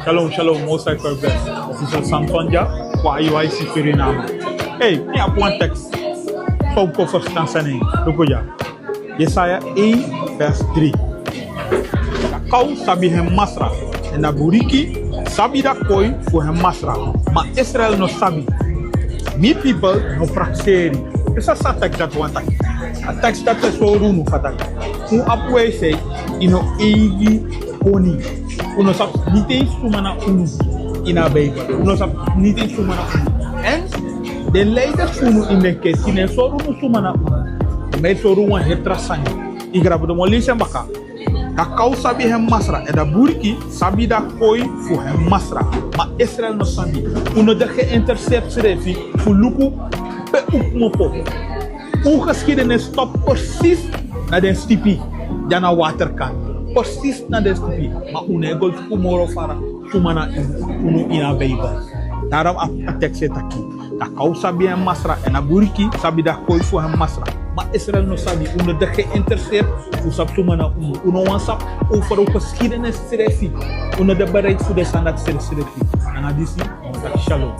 Shalom, shalom, most I bless. This is Santonja kwa IYC Suriname. Hey, me have one text. So go for Tanzania. Look ya. Yesaya 1 verse 3. Kau sabi hem masra. En na buriki sabi da koi for hem masra. Ma Israel no sabi. Me people no prakseri. Esa sa text that one text. A text that is so runu fatak. Un apwe say ino eigi koni. Uno sap nite sumana unu ina Bible. Uno sap nite sumana unu. En de leiders unu in de ketine so unu sumana unu. Me so unu hetrasani. Igrabu de molise maka. Kakau sabi hem masra. E da buriki sabi da koi fu hem masra. Ma Israel no sabi. Uno de geïntercept refi fu luku pe ukmo popo. Hoe geschiedenis stop precies naar de stipi. Jana waterkant. Precies naar de stipi. Maar unegol kumoro fara. Sumana unu ina Bible. Daarom a tekst het aqui. Da kau sabi hem masra. En a buriki sabi da koi fu hem masra. Maar Israël no sabi. Uno de geïnteresseerd. Fu sap sumana unu. Uno wansap over de geschiedenis serefi. Uno de bereid voor de standaard serefi. En a disi. Shalom.